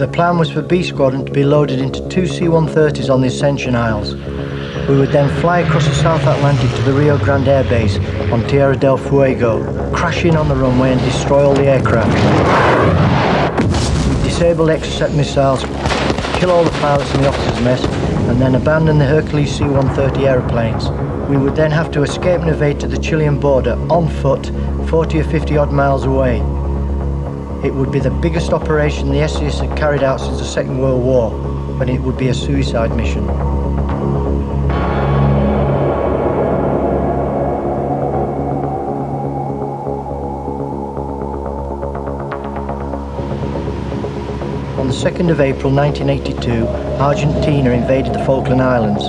The plan was for B Squadron to be loaded into 2 C-130s on the Ascension Isles. We would then fly across the South Atlantic to the Rio Grande Air Base on Tierra del Fuego, crash in on the runway and destroy all the aircraft. We'd disable Exocet missiles, kill all the pilots in the officers' mess, and then abandon the Hercules C-130 aeroplanes. We would then have to escape and evade to the Chilean border on foot, 40 or 50 odd miles away. It would be the biggest operation the S.A.S had carried out since the Second World War, but it would be a suicide mission. On the 2nd of April 1982, Argentina invaded the Falkland Islands.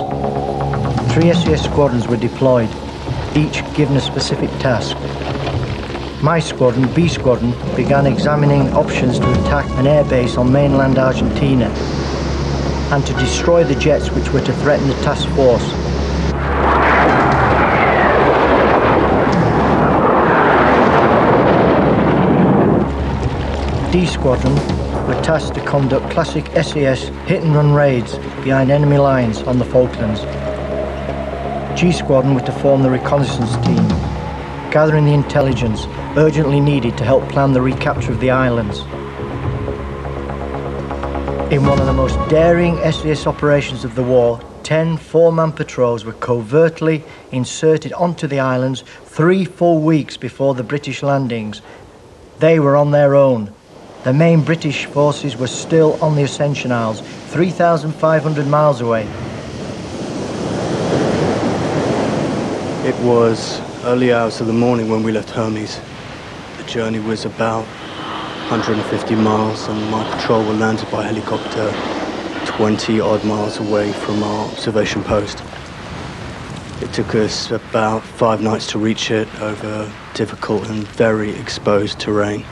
3 S.A.S squadrons were deployed, each given a specific task. My squadron, B Squadron, began examining options to attack an airbase on mainland Argentina and to destroy the jets which were to threaten the task force. D Squadron were tasked to conduct classic S.A.S hit-and-run raids behind enemy lines on the Falklands. G Squadron were to form the reconnaissance team, gathering the intelligence urgently needed to help plan the recapture of the islands. In one of the most daring S.A.S operations of the war, 10 four-man patrols were covertly inserted onto the islands 3 full weeks before the British landings. They were on their own. The main British forces were still on the Ascension Isles, 3,500 miles away. It was early hours of the morning when we left Hermes. The journey was about 150 miles and my patrol were landed by helicopter 20 odd miles away from our observation post. It took us about 5 nights to reach it over difficult and very exposed terrain.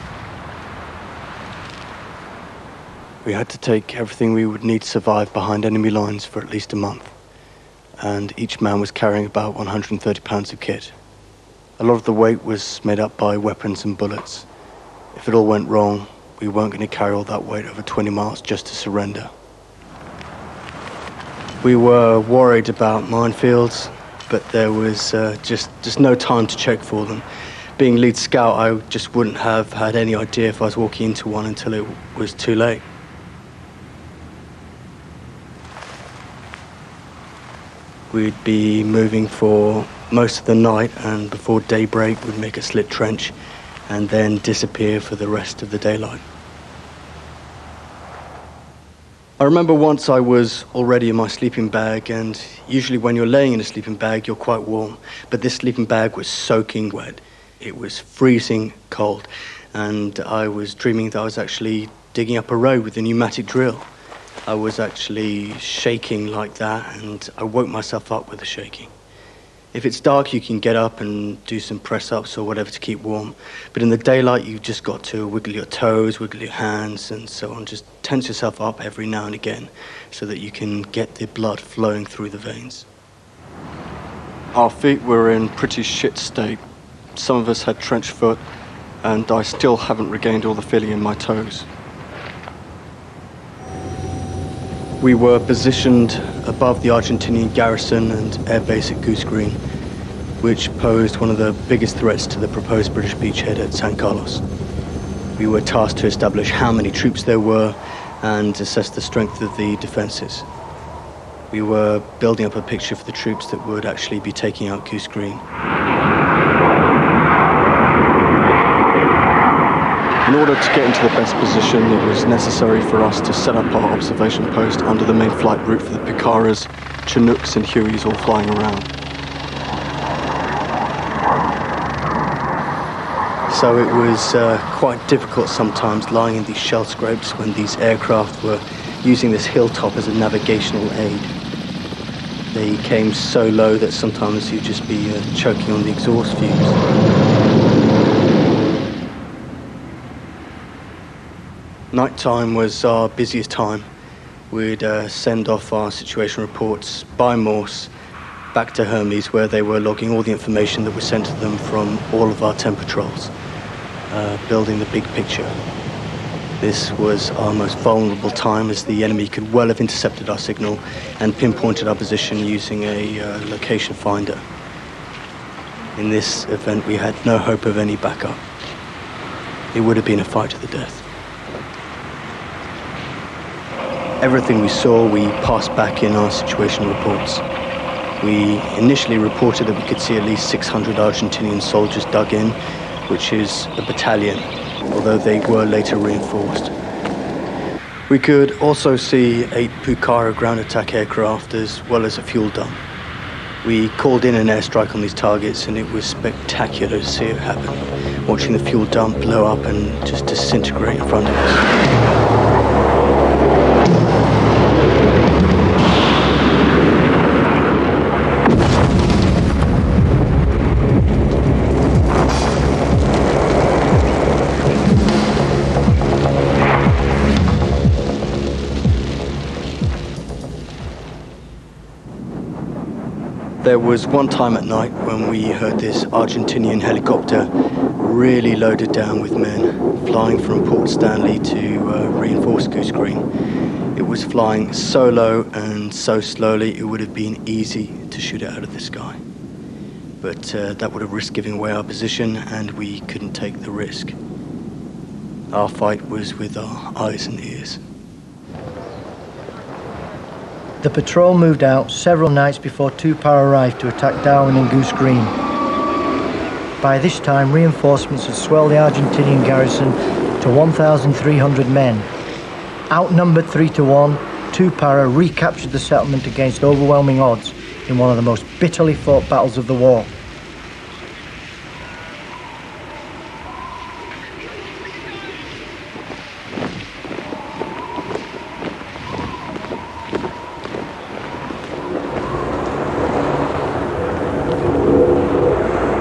We had to take everything we would need to survive behind enemy lines for at least a month, and each man was carrying about 130 pounds of kit. A lot of the weight was made up by weapons and bullets. If it all went wrong, we weren't going to carry all that weight over 20 miles just to surrender. We were worried about minefields, but there was just no time to check for them. Being lead scout, I just wouldn't have had any idea if I was walking into one until it was too late. We'd be moving for most of the night, and before daybreak we'd make a slit trench and then disappear for the rest of the daylight. I remember once I was already in my sleeping bag, and usually when you're laying in a sleeping bag you're quite warm, but this sleeping bag was soaking wet. It was freezing cold, and I was dreaming that I was actually digging up a road with a pneumatic drill. I was actually shaking like that, and I woke myself up with the shaking. If it's dark, you can get up and do some press-ups or whatever to keep warm. But in the daylight, you've just got to wiggle your toes, wiggle your hands, and so on. Just tense yourself up every now and again so that you can get the blood flowing through the veins. Our feet were in pretty shit state. Some of us had trench foot, and I still haven't regained all the feeling in my toes. We were positioned above the Argentinian garrison and airbase at Goose Green, which posed one of the biggest threats to the proposed British beachhead at San Carlos. We were tasked to establish how many troops there were and assess the strength of the defences. We were building up a picture for the troops that would actually be taking out Goose Green. In order to get into the best position, it was necessary for us to set up our observation post under the main flight route for the Picaras, Chinooks and Hueys all flying around. So it was quite difficult sometimes lying in these shell scrapes when these aircraft were using this hilltop as a navigational aid. They came so low that sometimes you'd just be choking on the exhaust fumes. Nighttime was our busiest time. We'd send off our situation reports by Morse back to Hermes, where they were logging all the information that was sent to them from all of our 10 patrols, building the big picture. This was our most vulnerable time, as the enemy could well have intercepted our signal and pinpointed our position using a location finder. In this event, we had no hope of any backup. It would have been a fight to the death. Everything we saw, we passed back in our situational reports. We initially reported that we could see at least 600 Argentinian soldiers dug in, which is a battalion, although they were later reinforced. We could also see 8 Pucara ground attack aircraft as well as a fuel dump. We called in an airstrike on these targets, and it was spectacular to see it happen, watching the fuel dump blow up and just disintegrate in front of us. There was one time at night when we heard this Argentinian helicopter really loaded down with men, flying from Port Stanley to reinforce Goose Green. It was flying so low and so slowly it would have been easy to shoot it out of the sky. But that would have risked giving away our position, and we couldn't take the risk. Our fight was with our eyes and ears. The patrol moved out several nights before Tupar arrived to attack Darwin and Goose Green. By this time, reinforcements had swelled the Argentinian garrison to 1,300 men. Outnumbered 3-1, Tupara recaptured the settlement against overwhelming odds in one of the most bitterly fought battles of the war.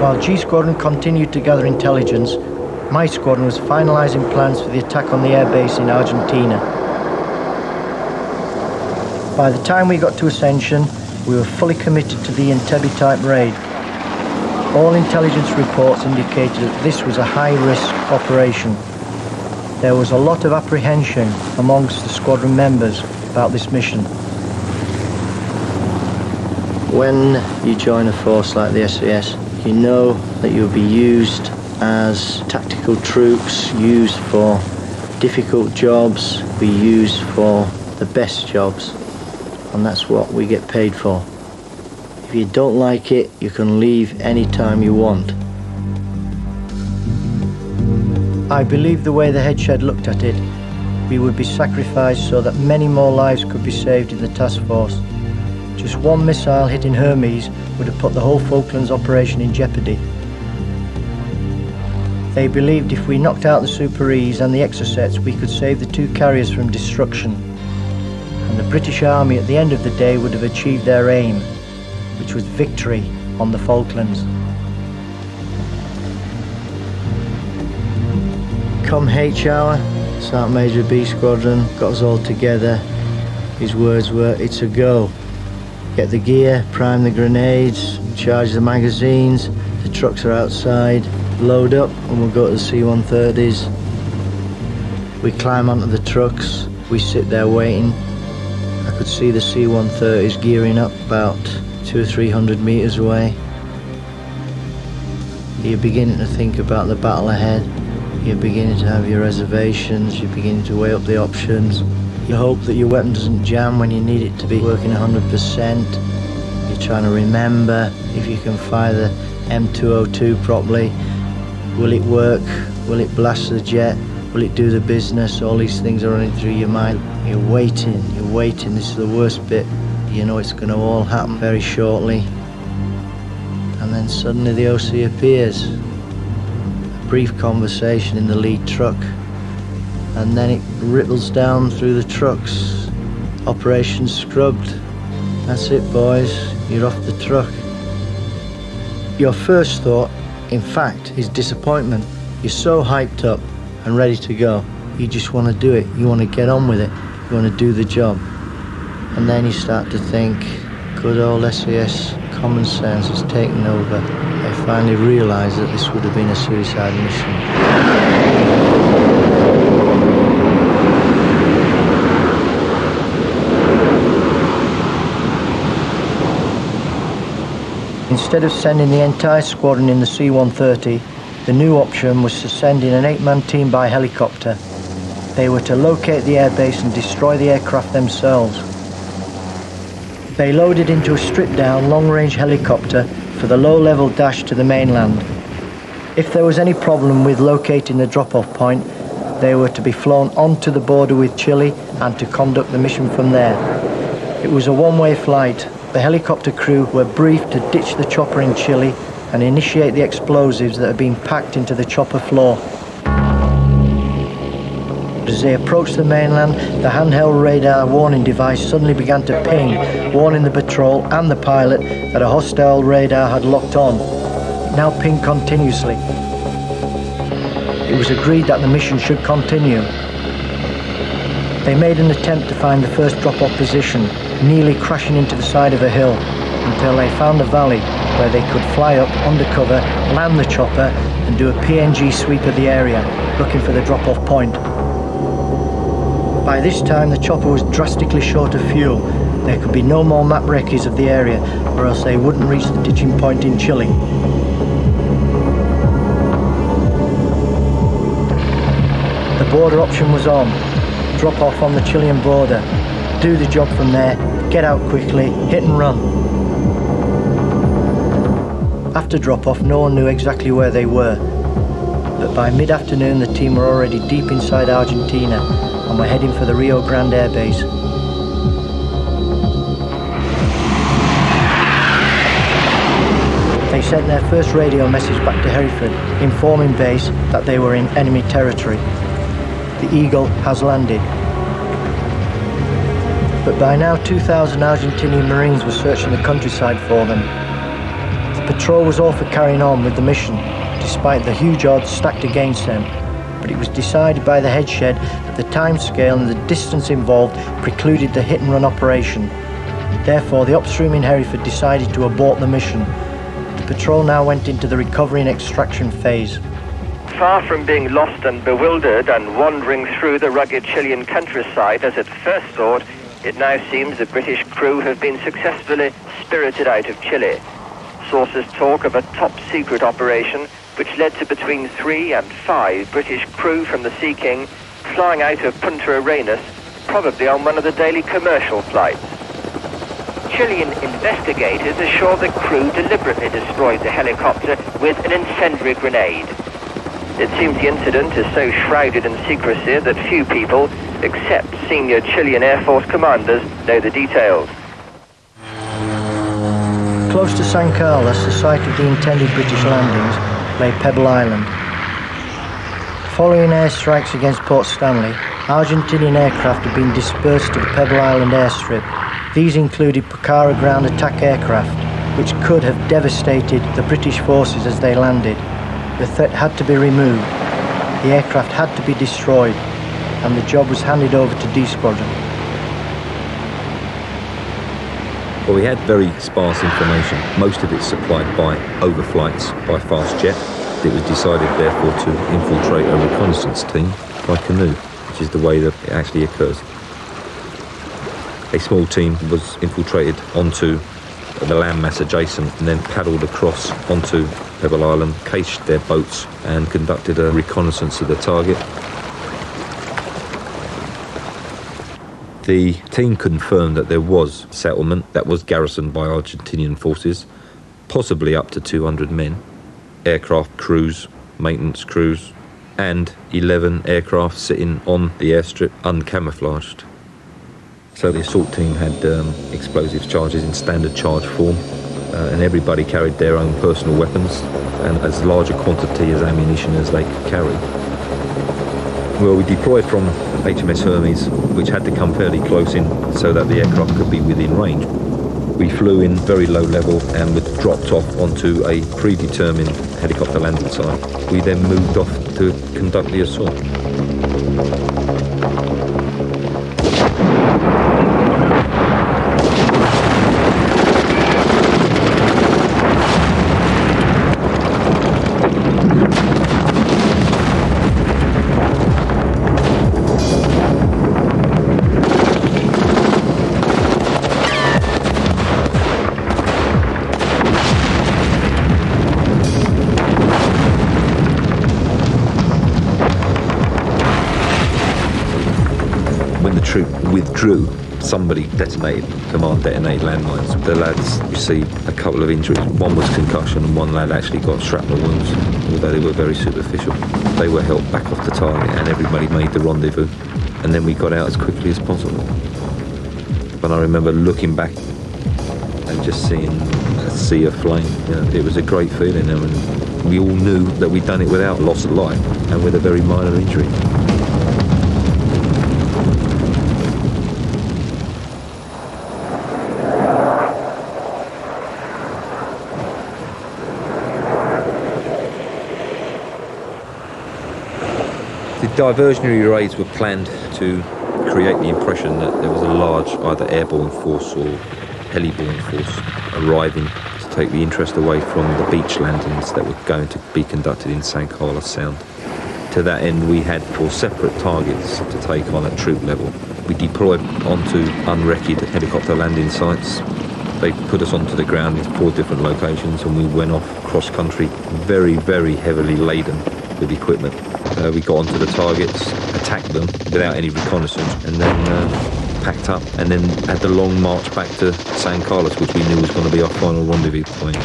While G Squadron continued to gather intelligence, my squadron was finalising plans for the attack on the airbase in Argentina. By the time we got to Ascension, we were fully committed to the Entebbe-type raid. All intelligence reports indicated that this was a high-risk operation. There was a lot of apprehension amongst the squadron members about this mission. When you join a force like the S.A.S, you know that you'll be used as tactical troops, used for difficult jobs, be used for the best jobs, and that's what we get paid for. If you don't like it, you can leave any time you want. I believe the way the head shed looked at it, we would be sacrificed so that many more lives could be saved in the task force. Just one missile hitting Hermes would have put the whole Falklands operation in jeopardy. They believed if we knocked out the Super E's and the Exocets, we could save the 2 carriers from destruction. And the British Army at the end of the day would have achieved their aim, which was victory on the Falklands. Come H hour, Sergeant Major B Squadron got us all together. His words were, "It's a go. Get the gear, prime the grenades, charge the magazines, the trucks are outside, load up and we'll go to the C-130s. We climb onto the trucks, we sit there waiting. I could see the C-130s gearing up about 200 or 300 metres away. You're beginning to think about the battle ahead. You're beginning to have your reservations, you're beginning to weigh up the options. You hope that your weapon doesn't jam when you need it to be working 100%. You're trying to remember if you can fire the M202 properly. Will it work? Will it blast the jet? Will it do the business? All these things are running through your mind. You're waiting. This is the worst bit. You know it's going to all happen very shortly. And then suddenly the OC appears. A brief conversation in the lead truck. And then it ripples down through the trucks. Operation scrubbed. That's it, boys. You're off the truck. Your first thought, in fact, is disappointment. You're so hyped up and ready to go. You just want to do it. You want to get on with it. You want to do the job. And then you start to think, good old S.A.S. common sense has taken over. I finally realised that this would have been a suicide mission. Instead of sending the entire squadron in the C-130, the new option was to send in an 8-man team by helicopter. They were to locate the airbase and destroy the aircraft themselves. They loaded into a stripped-down, long-range helicopter for the low-level dash to the mainland. If there was any problem with locating the drop-off point, they were to be flown onto the border with Chile and to conduct the mission from there. It was a one-way flight. The helicopter crew were briefed to ditch the chopper in Chile and initiate the explosives that had been packed into the chopper floor. As they approached the mainland, the handheld radar warning device suddenly began to ping, warning the patrol and the pilot that a hostile radar had locked on. It now pinged continuously. It was agreed that the mission should continue. They made an attempt to find the first drop-off position, nearly crashing into the side of a hill, until they found a valley where they could fly up undercover, land the chopper, and do a PNG sweep of the area, looking for the drop-off point. By this time, the chopper was drastically short of fuel. There could be no more map recce's of the area, or else they wouldn't reach the ditching point in Chile. The border option was on. Drop off on the Chilean border. Do the job from there, get out quickly, hit and run. After drop off, no one knew exactly where they were. But by mid-afternoon, the team were already deep inside Argentina and were heading for the Rio Grande Air Base. They sent their first radio message back to Hereford, informing base that they were in enemy territory. The Eagle has landed. But by now 2,000 Argentinian Marines were searching the countryside for them. The patrol was all for carrying on with the mission, despite the huge odds stacked against them. But it was decided by the headshed that the time scale and the distance involved precluded the hit-and-run operation. Therefore, the upstream in Hereford decided to abort the mission. The patrol now went into the recovery and extraction phase. Far from being lost and bewildered and wandering through the rugged Chilean countryside as at first thought, it now seems the British crew have been successfully spirited out of Chile. Sources talk of a top-secret operation which led to between 3 and 5 British crew from the Sea King flying out of Punta Arenas, probably on one of the daily commercial flights. Chilean investigators assure the crew deliberately destroyed the helicopter with an incendiary grenade. It seems the incident is so shrouded in secrecy that few people, except senior Chilean Air Force commanders, know the details. Close to San Carlos, the site of the intended British landings, lay Pebble Island. Following airstrikes against Port Stanley, Argentinian aircraft had been dispersed to the Pebble Island airstrip. These included Pucara ground attack aircraft, which could have devastated the British forces as they landed. The threat had to be removed, the aircraft had to be destroyed, and the job was handed over to D Squadron. Well, we had very sparse information, most of it supplied by overflights by fast jet. It was decided, therefore, to infiltrate a reconnaissance team by canoe, which is the way that it actually occurs. A small team was infiltrated onto the landmass adjacent and then paddled across onto Pebble Island, cached their boats and conducted a reconnaissance of the target. The team confirmed that there was settlement that was garrisoned by Argentinian forces, possibly up to 200 men, aircraft crews, maintenance crews, and 11 aircraft sitting on the airstrip uncamouflaged. So the assault team had explosives charges in standard charge form, and everybody carried their own personal weapons and as large a quantity as ammunition as they could carry. Well, we deployed from HMS Hermes, which had to come fairly close in so that the aircraft could be within range. We flew in very low level and were dropped off onto a predetermined helicopter landing site. We then moved off to conduct the assault. withdrew, somebody command detonated landmines. The lads received a couple of injuries. One was concussion and one lad actually got shrapnel wounds, although they were very superficial. They were held back off the target and everybody made the rendezvous. And then we got out as quickly as possible. But I remember looking back and just seeing a sea of flame. You know, it was a great feeling, and we all knew that we'd done it without loss of life and with a very minor injury. The diversionary raids were planned to create the impression that there was a large either airborne force or heliborne force arriving to take the interest away from the beach landings that were going to be conducted in San Carlos Sound. To that end, we had 4 separate targets to take on at troop level. We deployed onto unwrecked helicopter landing sites. They put us onto the ground in 4 different locations, and we went off cross-country, very, very heavily laden with equipment. We got onto the targets, attacked them without any reconnaissance, and then packed up, and then had the long march back to San Carlos, which we knew was going to be our final rendezvous point.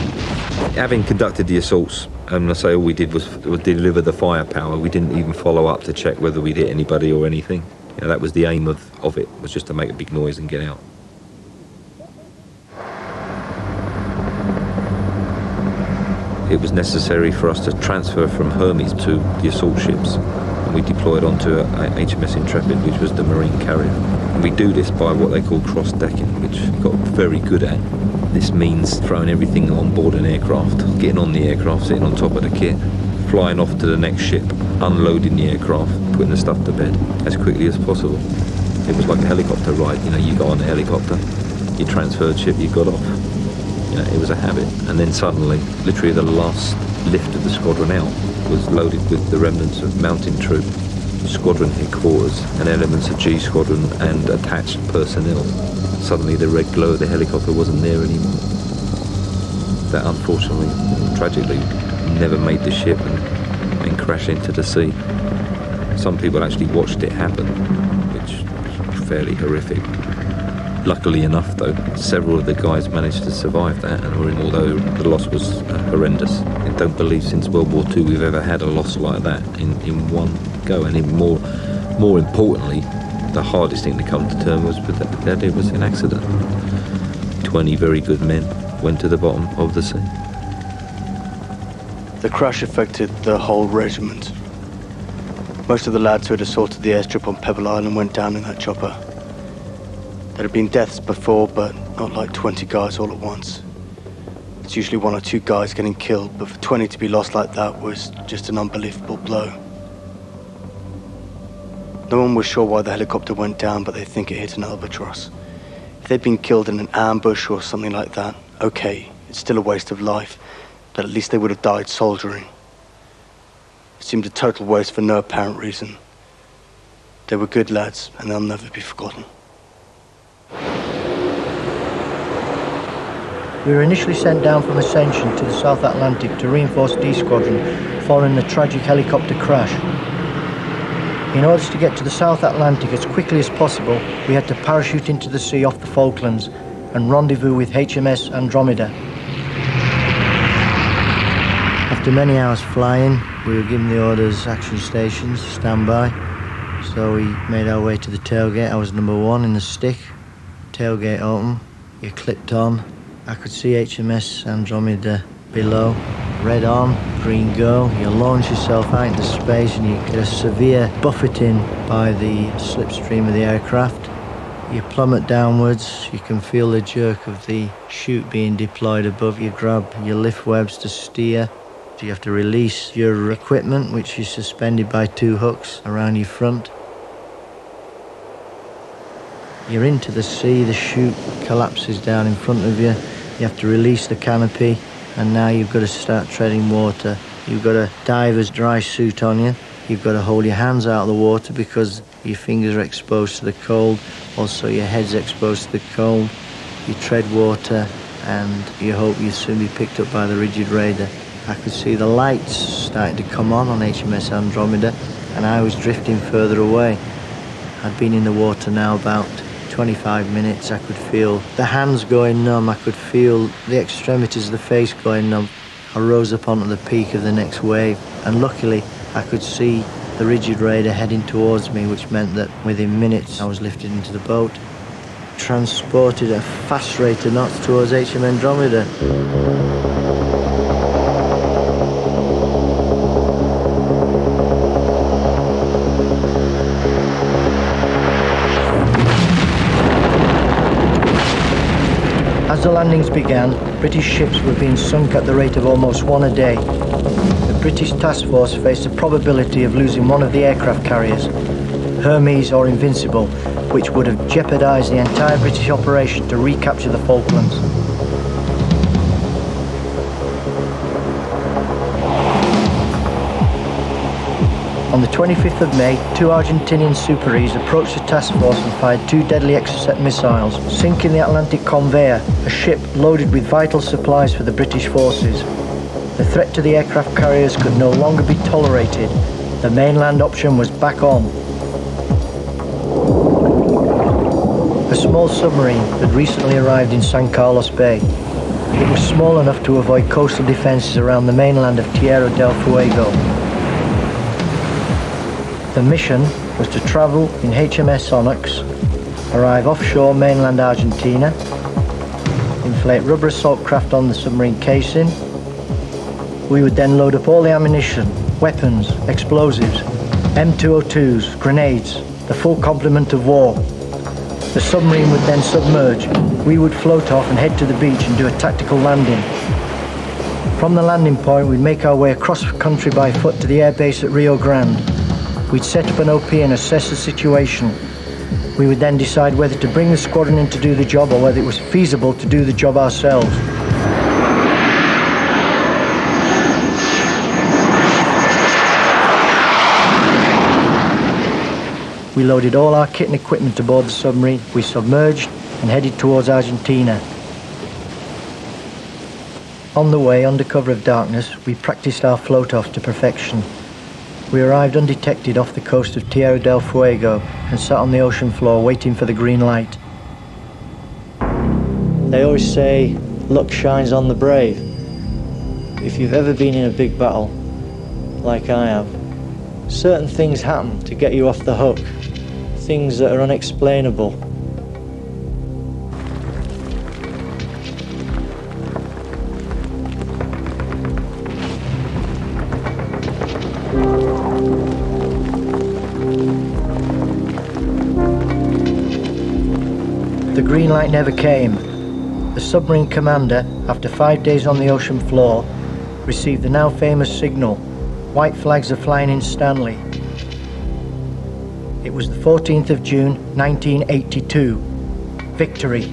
Having conducted the assaults, and I say all we did was deliver the firepower. We didn't even follow up to check whether we'd hit anybody or anything. You know, that was the aim of it, was just to make a big noise and get out. It was necessary for us to transfer from Hermes to the assault ships, and we deployed onto a HMS Intrepid, which was the marine carrier. And we do this by what they call cross-decking, which we got very good at. This means throwing everything on board an aircraft, getting on the aircraft, sitting on top of the kit, flying off to the next ship, unloading the aircraft, putting the stuff to bed as quickly as possible. It was like a helicopter ride. You know, you got on the helicopter, you transferred ship, you got off. You know, it was a habit. And then suddenly, literally the last lift of the squadron out was loaded with the remnants of mountain troop, squadron headquarters, and elements of G Squadron and attached personnel. Suddenly the red glow of the helicopter wasn't there anymore. That unfortunately, tragically, never made the ship and crashed into the sea. Some people actually watched it happen, which was fairly horrific. Luckily enough, though, several of the guys managed to survive that, and although the loss was horrendous, I don't believe since World War II we've ever had a loss like that in one go. And even more importantly, the hardest thing to come to terms was with that it was an accident. 20 very good men went to the bottom of the sea. The crash affected the whole regiment. Most of the lads who had assaulted the airstrip on Pebble Island went down in that chopper. There had been deaths before, but not like 20 guys all at once. It's usually 1 or 2 guys getting killed, but for 20 to be lost like that was just an unbelievable blow. No one was sure why the helicopter went down, but they think it hit an albatross. If they'd been killed in an ambush or something like that, okay, it's still a waste of life, but at least they would have died soldiering. It seemed a total waste for no apparent reason. They were good lads, and they'll never be forgotten. We were initially sent down from Ascension to the South Atlantic to reinforce D Squadron following the tragic helicopter crash. In order to get to the South Atlantic as quickly as possible, we had to parachute into the sea off the Falklands and rendezvous with HMS Andromeda. After many hours flying, we were given the orders, action stations, stand by. So we made our way to the tailgate. I was number 1 in the stick. Tailgate open, you clipped on. I could see HMS Andromeda below. Red on, green go. You launch yourself out into space and you get a severe buffeting by the slipstream of the aircraft. You plummet downwards, you can feel the jerk of the chute being deployed above you. Grab your lift webs to steer. You have to release your equipment, which is suspended by 2 hooks around your front. You're into the sea, the chute collapses down in front of you. You have to release the canopy, and now you've got to start treading water. You've got a diver's dry suit on you. You've got to hold your hands out of the water because your fingers are exposed to the cold. Also, your head's exposed to the cold. You tread water, and you hope you'll soon be picked up by the rigid radar. I could see the lights starting to come on HMS Andromeda, and I was drifting further away. I'd been in the water now about 25 minutes, I could feel the hands going numb, I could feel the extremities of the face going numb. I rose up onto the peak of the next wave, and luckily I could see the rigid raider heading towards me, which meant that within minutes I was lifted into the boat, transported at a fast rate of knots towards HM Andromeda. As the landings began, British ships were being sunk at the rate of almost one a day. The British task force faced the probability of losing one of the aircraft carriers, Hermes or Invincible, which would have jeopardised the entire British operation to recapture the Falklands. On the 25th of May, two Argentinian Super E's approached the task force and fired two deadly Exocet missiles, sinking the Atlantic Conveyor, a ship loaded with vital supplies for the British forces. The threat to the aircraft carriers could no longer be tolerated. The mainland option was back on. A small submarine had recently arrived in San Carlos Bay. It was small enough to avoid coastal defences around the mainland of Tierra del Fuego. The mission was to travel in HMS Onyx, arrive offshore mainland Argentina, inflate rubber assault craft on the submarine casing. We would then load up all the ammunition, weapons, explosives, M202s, grenades, the full complement of war. The submarine would then submerge. We would float off and head to the beach and do a tactical landing. From the landing point, we'd make our way across country by foot to the airbase at Rio Grande. We'd set up an OP and assess the situation. We would then decide whether to bring the squadron in to do the job or whether it was feasible to do the job ourselves. We loaded all our kit and equipment aboard the submarine, we submerged and headed towards Argentina. On the way, under cover of darkness, we practiced our float-off to perfection. We arrived undetected off the coast of Tierra del Fuego and sat on the ocean floor waiting for the green light. They always say, luck shines on the brave. If you've ever been in a big battle, like I have, certain things happen to get you off the hook, things that are unexplainable. The green light never came. The submarine commander, after 5 days on the ocean floor, received the now famous signal, "White flags are flying in Stanley." It was the 14th of June, 1982. Victory.